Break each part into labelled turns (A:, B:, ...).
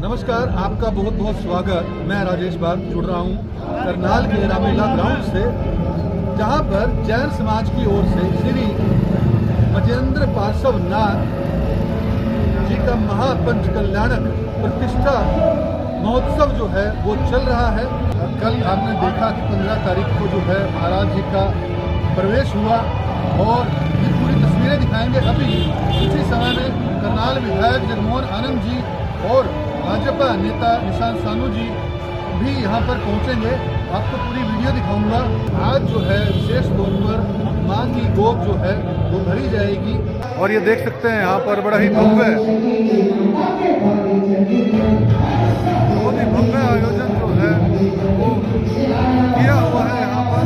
A: नमस्कार, आपका बहुत बहुत स्वागत। मैं राजेश बाग जुड़ रहा हूँ करनाल के रामलीला ग्राउंड से, जहाँ पर जैन समाज की ओर से श्री मजेंद्र पार्श्वनाथ जी का महापंच कल्याणक प्रतिष्ठा महोत्सव जो है वो चल रहा है। कल आपने देखा कि 15 तारीख को जो है महाराज जी का प्रवेश हुआ और ये पूरी तस्वीरें दिखाएंगे। अभी इसी समय में करनाल विधायक जगमोहन आनंद जी और भाजपा नेता निशांत सानू जी भी यहाँ पर पहुँचेंगे। आपको पूरी वीडियो दिखाऊंगा। आज जो है विशेष तौर पर माँ की गोद जो है वो भरी जाएगी और ये देख सकते हैं यहाँ पर बड़ा ही भव्य आयोजन जो है वो किया हुआ है यहाँ पर।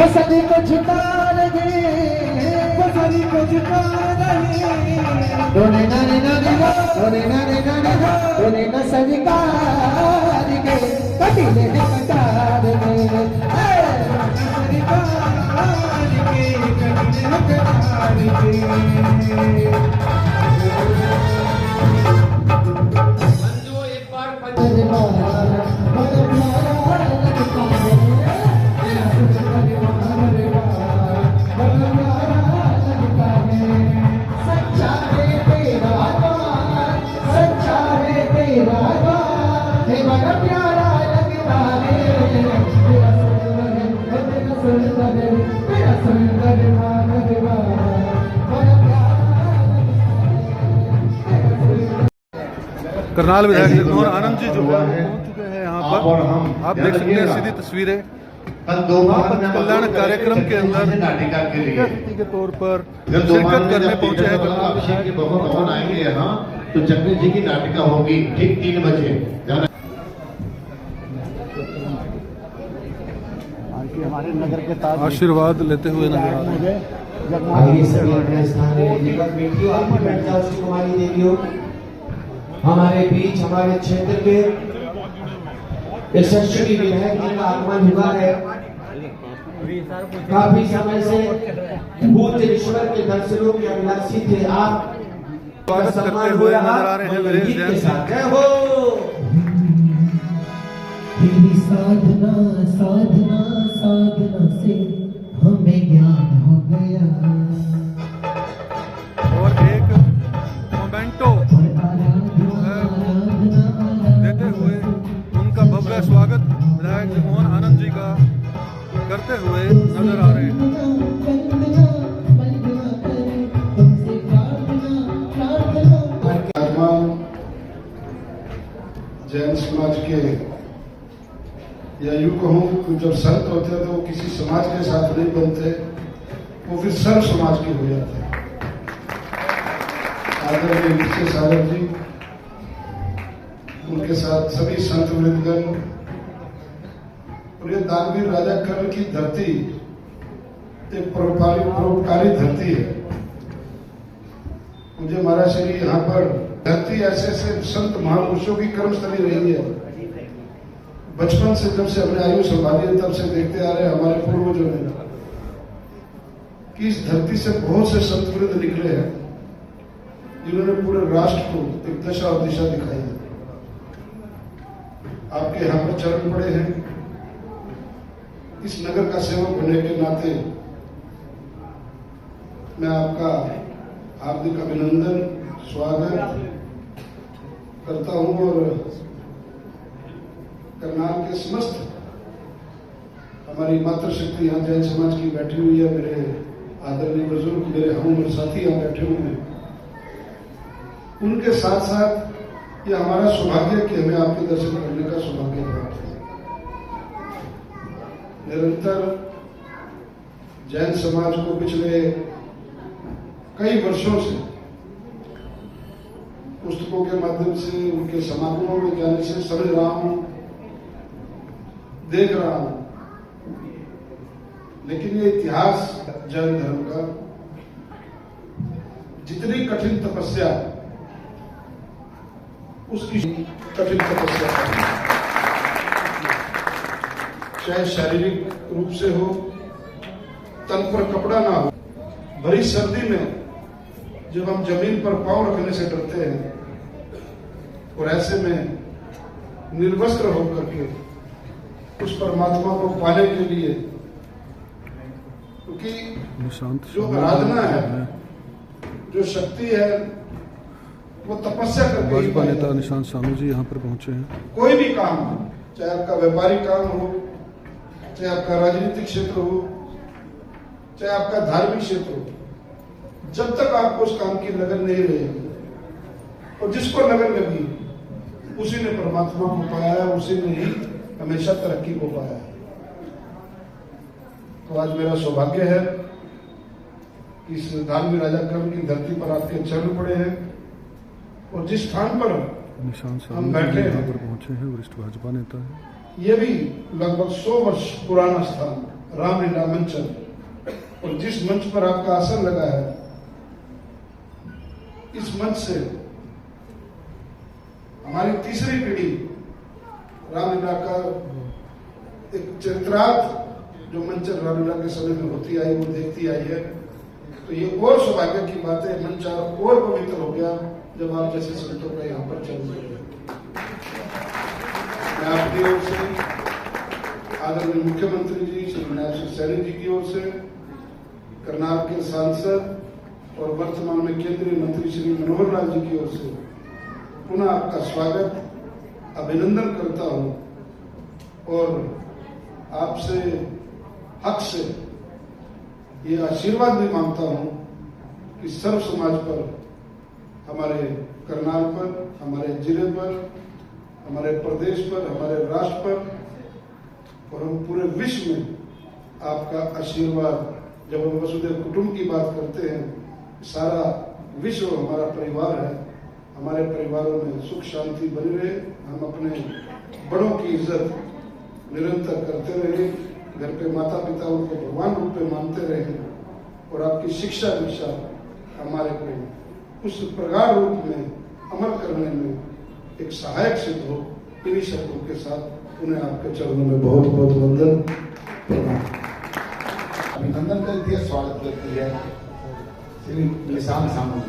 B: सभी को झुका रहे, सभी को झुका रहे। दोने नाने नाने हो, दोने नाने नाने हो, दोने न सभी का रहे, कटीले ने कटार में। सभी का रहे, कटीले ने कटार में। मंजू एक बार
A: करनाल विधायक जगमोहन आनंद जी जो है पहुंच चुके हैं यहाँ पर। आप देख सकते हैं सीधी तस्वीरें कल्याण कार्यक्रम के अंदर
C: नाटिका के लिए
A: अतिथि के तौर पर
C: जब
A: शिरकत करने पहुंचे हैं
C: अभिषेक के बबू भवन आएंगे यहाँ तो चक्र जी की नाटिका होगी ठीक 3 बजे।
B: हमारे नगर के ताज
A: आशीर्वाद लेते हुए नजर आ रहे हैं।
B: आइए सभी अपने स्थान में लीजिएगा। बेटियों आप भी बैठ जाओ। श्री कुमारी देवियों हमारे बीच हमारे क्षेत्र के यशस्वी विधायक जी का आगमन हुआ है। काफी समय से पूज्य ईश्वर के दर्शनों के अभिलाषी थे आप।
A: स्वागत करते हुए नजर आ रहे हैं वीरेश जैन जी।
B: जय हो।
D: तेरी साधना साधना साधना से हमें ज्ञान हो गया
A: और एक मोमेंटो देते हुए उनका भव्य स्वागत विधायक जगमोहन आनंद जी का करते हुए नजर आ रहे हैं।
E: जैन समाज के या यूं कहूं कि जब संत होते हैं तो वो किसी समाज के साथ नहीं बनते, वो फिर सर्व समाज के हो जाते हैं। आदरणीय निश्चय सागर जी, उनके साथ सभी संत वृंदगण और ये दानवीर राजा कर्ण की धरती एक परोपकारी धरती है। मुझे महाराज श्री यहाँ पर धरती ऐसे ऐसे संत महापुरुषों की कर्मस्थली रही है। बचपन से जब से हमने आयु संभाली है तब से देखते आ रहे हैं हमारे पूर्वजों ने कि इस धरती से बहुत से संत वृंद निकले हैं जिन्होंने पूरे राष्ट्र को एक दशा और दिशा दिखाई है। आपके यहाँ पर चरण पड़े हैं। इस नगर का सेवक होने के नाते मैं आपका हार्दिक अभिनंदन स्वागत करता हूं और करनाल के समस्त हमारी मातृशक्ति यहाँ जैन समाज की बैठी हुई है। मेरे आदरणीय बुजुर्ग, मेरे हम उम्र साथी यहाँ बैठे हुए हैं। उनके साथ साथ ये हमारा सौभाग्य कि हमें आपके दर्शन करने का सौभाग्य प्राप्त है। निरंतर जैन समाज को पिछले कई वर्षों से पुस्तकों के माध्यम से, उनके समागमों में जाने से समझ रहा हूं, देख रहा हूं। लेकिन ये इतिहास जैन धर्म का, जितनी कठिन तपस्या उसकी कठिन तपस्या चाहे शारीरिक रूप से हो, तन पर कपड़ा ना हो, भरी सर्दी में जब हम जमीन पर पांव रखने से डरते हैं और ऐसे में निर्वस्त्र होकर के उस परमात्मा को पाने के लिए, क्योंकि जो आराधना है, जो शक्ति है, वो तपस्या करके
A: भाजपा नेता निशांत सानू जी यहाँ पर पहुंचे हैं।
E: कोई भी काम हो, चाहे आपका व्यापारिक काम हो, चाहे आपका राजनीतिक क्षेत्र हो, चाहे आपका धार्मिक क्षेत्र हो, जब तक आपको उस काम की लगन नहीं रहेगी और जिसको लगन लगी उसी ने परमात्मा को पाया है, उसी ने ही हमेशा तरक्की को पाया है। तो आज मेरा सौभाग्य है कि इस दानवीर राजा कर्ण की धरती पर आपके चरण पड़े हैं और जिस स्थान पर
A: निशांत
E: हम
A: सानू
E: बैठे
A: जी यहाँ
E: हैं,
A: पर पहुंचे हैं, वरिष्ठ भाजपा नेता है।
E: ये भी लगभग 100 वर्ष पुराना स्थान रामलीला मंचन, और जिस मंच पर आपका आसन लगा है, इस मंच से हमारी तीसरी पीढ़ी रामलीला का एक चरित्रार्थ जो मंचन रामलीला के समय में होती आई, वो देखती आई है। तो ये और सौभाग्य की बात है, मंच और पवित्र हो गया जब आप जैसे संतों का यहाँ पर चल रहे हैं। मैं आपकी ओर से, आदरणीय मुख्यमंत्री जी श्री नायब सिंह सैनी जी की ओर से, करनाल के सांसद और वर्तमान में केंद्रीय मंत्री श्री मनोहर लाल जी की ओर से पुनः आपका स्वागत, अभिनंदन करता हूं और आपसे हक से ये आशीर्वाद भी मांगता हूं कि सर्व समाज पर, हमारे करनाल पर, हमारे जिले पर, हमारे प्रदेश पर, हमारे राष्ट्र पर और हम पूरे विश्व में आपका आशीर्वाद, जब हम वसुधैव कुटुंब की बात करते हैं, सारा विश्व हमारा परिवार है। हमारे परिवारों में सुख शांति बनी रहे, हम अपने बड़ों की इज्जत निरंतर करते रहे, घर पे माता पिता उनको भगवान रूप में मानते रहे, और आपकी शिक्षा दीक्षा हमारे को उस प्रगाढ़ रूप में अमल करने में एक सहायक सिद्ध हो। इन्हीं शब्दों के साथ उन्हें आपके चरणों में बहुत बहुत वंदन प्रणाम।
C: अभिनंदन करती है, स्वागत करती है श्री निशान सानू।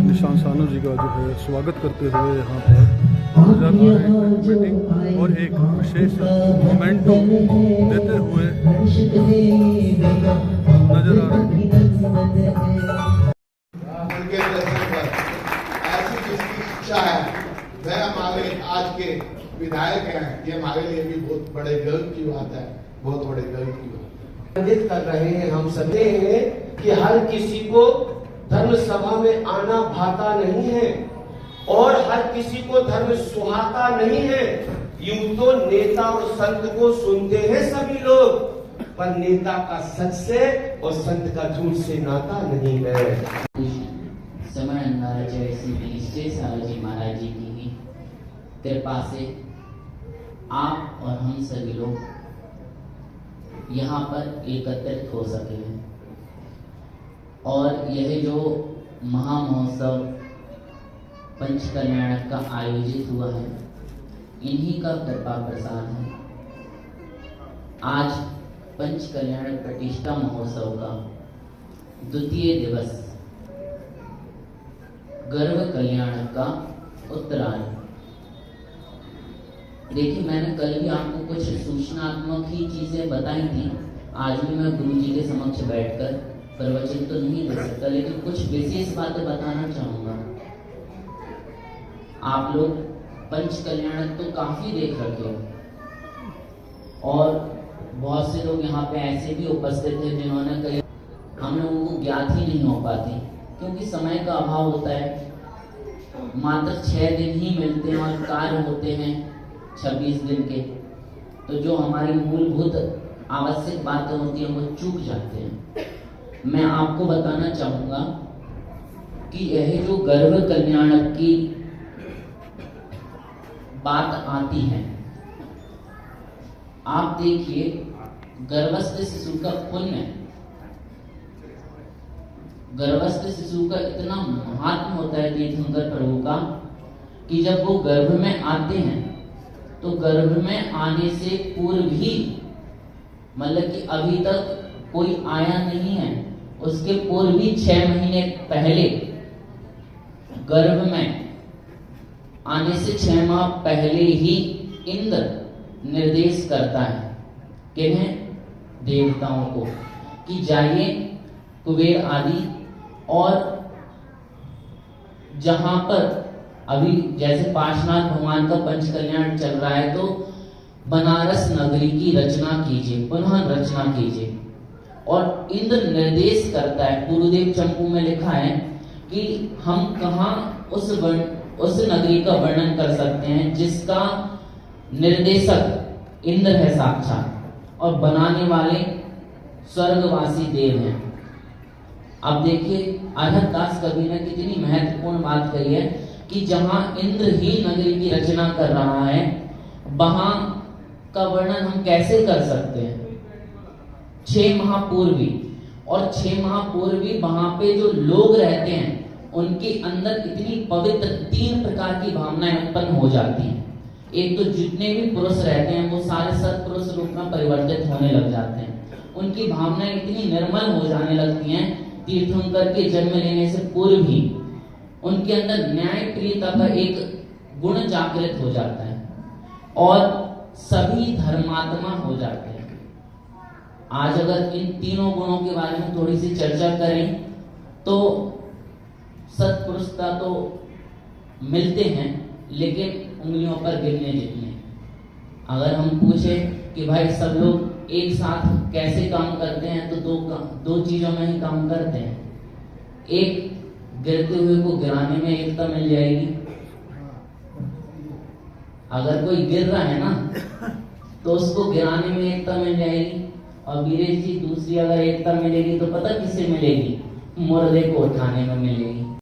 A: निशान सानू जी का जो है स्वागत करते हुए यहाँ पर मीटिंग और एक विशेष मोमेंटो देते हुए नजर आ रहे हैं।
C: उनके दर्शन पर ऐसी जिसकी इच्छा है वह हमारे आज के विधायक हैं, ये हमारे लिए भी बहुत बड़े गर्व की बात है, बहुत बड़े गर्व की बात है।
F: कर रहे हैं हम सभी कि हर किसी को धर्म सभा में आना भाता नहीं है और हर किसी को धर्म सुहाता नहीं है। यूं तो नेता और संत को सुनते हैं सभी लोग, पर नेता का सच से और संत का झूठ से नाता नहीं है।
G: समय अंगारा श्री सावजी महाराज जी की कृपा से आप और हम सभी लोग यहाँ पर एकत्रित हो सके हैं और यह जो महामहोत्सव पंचकल्याण का आयोजित हुआ है, इन्हीं का कृपा प्रसाद है। आज पंचकल्याण प्रतिष्ठा महोत्सव का द्वितीय दिवस गर्व कल्याण का उत्तरायण। देखिए, मैंने कल भी आपको कुछ सूचनात्मक ही चीजें बताई थी। आज भी मैं गुरु जी के समक्ष बैठकर प्रवचन तो नहीं दे सकता, लेकिन कुछ विशेष बातें बताना चाहूंगा। आप लोग पंचकल्याण तो काफी देख रखे हो और बहुत से लोग यहाँ पे ऐसे भी उपस्थित हैं जिन्होंने कई हम लोगों को ज्ञात ही नहीं हो पाती, क्योंकि समय का अभाव होता है। मात्र 6 दिन ही मिलते हैं और कार्य होते हैं 26 दिन के, तो जो हमारी मूलभूत आवश्यक बातें होती हैं वो चूक जाते हैं। मैं आपको बताना चाहूंगा कि यह जो गर्भ कल्याण की बात आती है, आप देखिए गर्भस्थ शिशु का पुण्य, गर्भस्थ शिशु का इतना महात्म होता है तीर्थंकर प्रभु का कि जब वो गर्भ में आते हैं तो गर्भ में आने से पूर्व ही, मतलब कि अभी तक कोई आया नहीं है, उसके पूर्व भी 6 महीने पहले गर्भ में आने से 6 माह पहले ही इंद्र निर्देश करता है किन्हें, देवताओं को, कि जाइए कुबेर आदि और जहां पर अभी जैसे पार्श्वनाथ भगवान का पंचकल्याण चल रहा है, तो बनारस नगरी की रचना कीजिए, पुनः रचना कीजिए। और इंद्र निर्देश करता है, गुरुदेव चंपू में लिखा है कि हम कहाँ उस नगरी का वर्णन कर सकते हैं जिसका निर्देशक इंद्र है साक्षात और बनाने वाले स्वर्गवासी देव हैं। अब देखिए अरहत दास कवि ने कितनी महत्वपूर्ण बात कही है कि जहां इंद्र ही नगरी की रचना कर रहा है, वहां का वर्णन हम कैसे कर सकते हैं। 6 माह पूर्वी, और 6 माह पूर्वी वहां पे जो लोग रहते हैं उनके अंदर इतनी पवित्र 3 प्रकार की भावनाएं उत्पन्न हो जाती हैं। एक तो जितने भी पुरुष रहते हैं वो सारे सत्पुरुष रूप में परिवर्तित होने लग जाते हैं, उनकी भावनाएं इतनी निर्मल हो जाने लगती हैं। तीर्थंकर के जन्म लेने से पूर्व ही उनके अंदर न्याय प्रियता का एक गुण जागृत हो जाता है और सभी धर्मात्मा हो जाते हैं। आज अगर इन तीनों गुणों के बारे में थोड़ी सी चर्चा करें तो सत्पुरुषता तो मिलते हैं, लेकिन उंगलियों पर गिनने जितने। अगर हम पूछे कि भाई सब लोग एक साथ कैसे काम करते हैं, तो दो चीजों में ही काम करते हैं। एक, गिरते हुए को गिराने में एकता मिल जाएगी। अगर कोई गिर रहा है ना तो उसको गिराने में एकता मिल जाएगी, और वीरेश जी दूसरी अगर एकता मिलेगी तो पता किससे मिलेगी? मुर्दे को उठाने में मिलेगी।